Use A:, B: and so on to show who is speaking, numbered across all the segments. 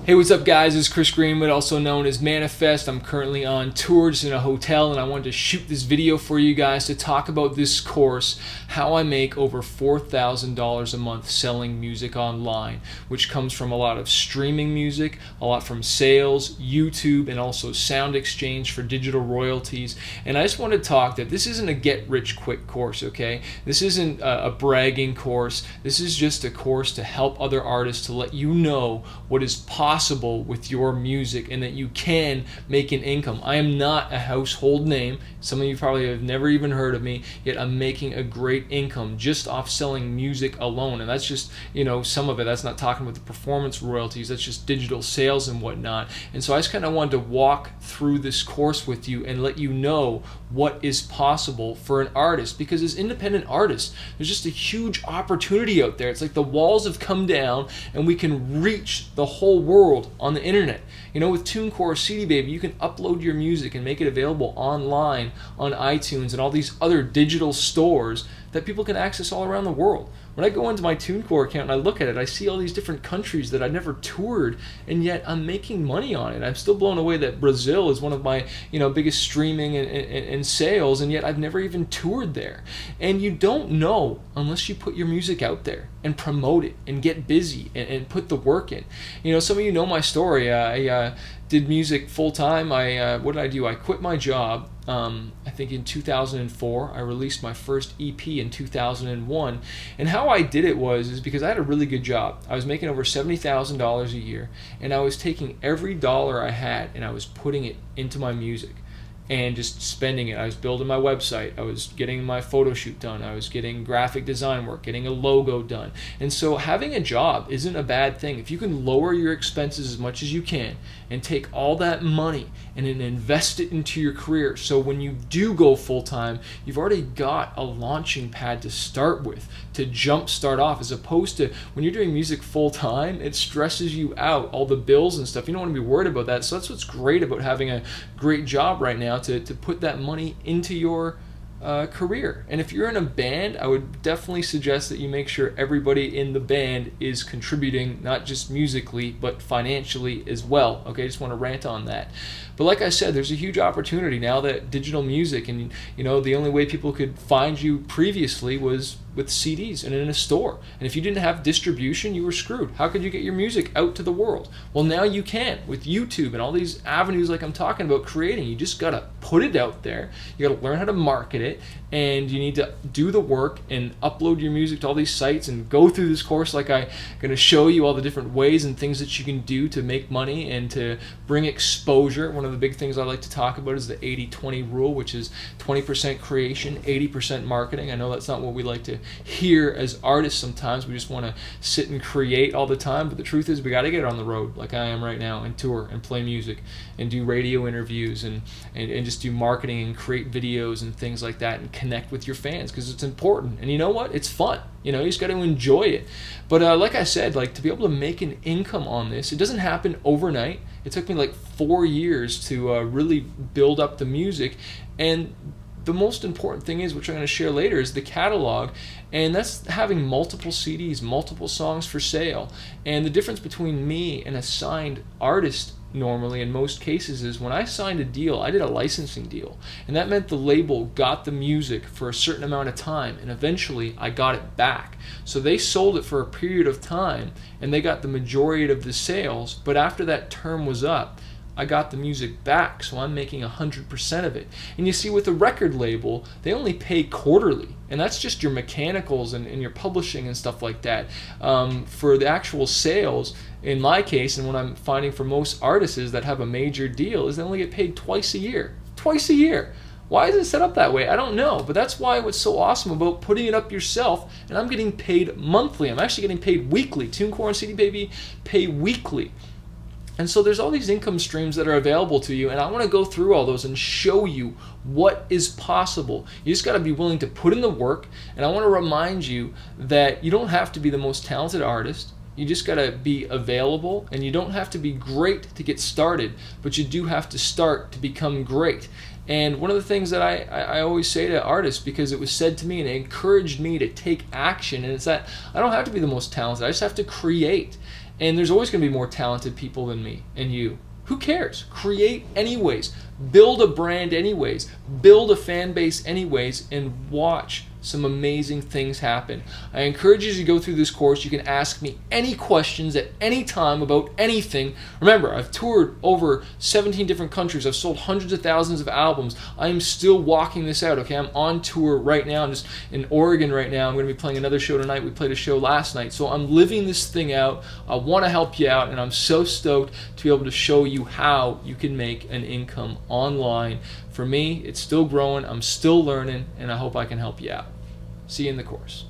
A: Hey, what's up, guys? It's Chris Greenwood, also known as Manifest. I'm currently on tour, just in a hotel, and I wanted to shoot this video for you guys to talk about this course, how I make over $4,000 a month selling music online, which comes from a lot of streaming music, a lot from sales, YouTube, and also Sound Exchange for digital royalties. And I just want to talk that this isn't a get-rich-quick course, okay? This isn't a bragging course. This is just a course to help other artists, to let you know what is possible with your music and that you can make an income. I am not a household name. Some of you probably have never even heard of me, yet I'm making a great income just off selling music alone. And that's just, some of it. That's not talking about the performance royalties. That's just digital sales and whatnot. And so I just kind of wanted to walk through this course with you and let you know what is possible for an artist, because as independent artists, there's just a huge opportunity out there. It's like the walls have come down and we can reach the whole world on the internet. With TuneCore or CD Baby, you can upload your music and make it available online on iTunes and all these other digital stores that people can access all around the world. When I go into my TuneCore account and I look at it, I see all these different countries that I've never toured, and yet I'm making money on it. I'm still blown away that Brazil is one of my biggest streaming and sales, and yet I've never even toured there. And you don't know unless you put your music out there and promote it and get busy and put the work in. Some of you know my story. I did music full time. What did I do? I quit my job. I think in 2004. I released my first EP in 2001. And how I did it is because I had a really good job. I was making over $70,000 a year, and I was taking every dollar I had and I was putting it into my music and just spending it. I was building my website, I was getting my photo shoot done, I was getting graphic design work, getting a logo done. And so having a job isn't a bad thing. If you can lower your expenses as much as you can and take all that money and then invest it into your career, so when you do go full-time, you've already got a launching pad to start with, to jump start off, as opposed to when you're doing music full-time, it stresses you out, all the bills and stuff. You don't want to be worried about that. So that's what's great about having a great job right now, to put that money into your career. And if you're in a band, I would definitely suggest that you make sure everybody in the band is contributing, not just musically, but financially as well. Okay, I just want to rant on that. But like I said, there's a huge opportunity now that digital music, and the only way people could find you previously was with CDs and in a store. And if you didn't have distribution, you were screwed. How could you get your music out to the world? Well, now you can with YouTube and all these avenues like I'm talking about creating. You just got to put it out there. You got to learn how to market it, and you need to do the work and upload your music to all these sites and go through this course like I'm going to show you all the different ways and things that you can do to make money and to bring exposure. One of the big things I like to talk about is the 80-20 rule, which is 20% creation, 80% marketing. I know that's not what we like to hear as artists sometimes. We just want to sit and create all the time, but the truth is we got to get on the road like I am right now and tour and play music and do radio interviews and just do marketing and create videos and things like that and connect with your fans, because it's important. And you know what? It's fun. You just got to enjoy it. But like I said, to be able to make an income on this, it doesn't happen overnight. It took me 4 years to really build up the music. And the most important thing is, which I'm going to share later, is the catalog, and that's having multiple CDs, multiple songs for sale. And the difference between me and a signed artist normally in most cases is when I signed a deal, I did a licensing deal, and that meant the label got the music for a certain amount of time, and eventually I got it back. So they sold it for a period of time and they got the majority of the sales, but after that term was up, I got the music back, so I'm making 100% of it. And you see, with the record label, they only pay quarterly, and that's just your mechanicals and your publishing and stuff like that. For the actual sales, in my case, and what I'm finding for most artists that have a major deal, is they only get paid twice a year. Twice a year. Why is it set up that way? I don't know, but that's why what's so awesome about putting it up yourself, and I'm getting paid monthly. I'm actually getting paid weekly. TuneCore and CD Baby pay weekly. And so there's all these income streams that are available to you, and I want to go through all those and show you what is possible. You just got to be willing to put in the work, and I want to remind you that you don't have to be the most talented artist. You just got to be available, and you don't have to be great to get started, but you do have to start to become great. And one of the things that I always say to artists, because it was said to me and it encouraged me to take action, and it's that I don't have to be the most talented, I just have to create. And there's always going to be more talented people than me and you. Who cares? Create anyways. Build a brand anyways. Build a fan base anyways, and watch some amazing things happen. I encourage you to go through this course. You can ask me any questions at any time about anything. Remember, I've toured over 17 different countries. I've sold hundreds of thousands of albums. I am still walking this out, okay? I'm on tour right now. I'm just in Oregon right now. I'm going to be playing another show tonight. We played a show last night. So I'm living this thing out. I want to help you out, and I'm so stoked to be able to show you how you can make an income online. For me, it's still growing. I'm still learning, and I hope I can help you out. See you in the course.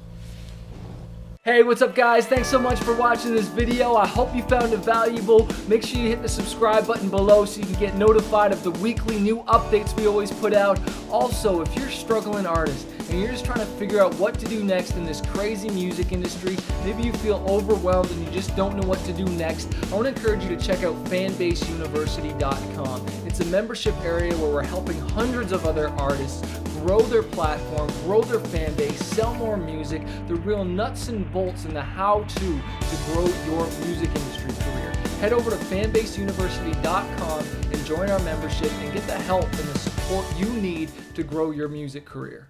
A: Hey, what's up guys? Thanks so much for watching this video. I hope you found it valuable. Make sure you hit the subscribe button below so you can get notified of the weekly new updates we always put out. Also, if you're a struggling artist and you're just trying to figure out what to do next in this crazy music industry, maybe you feel overwhelmed and you just don't know what to do next, I want to encourage you to check out fanbaseuniversity.com. It's a membership area where we're helping hundreds of other artists grow their platform, grow their fan base, sell more music, the real nuts and bolts and the how-to grow your music industry career. Head over to fanbaseuniversity.com and join our membership and get the help and the support you need to grow your music career.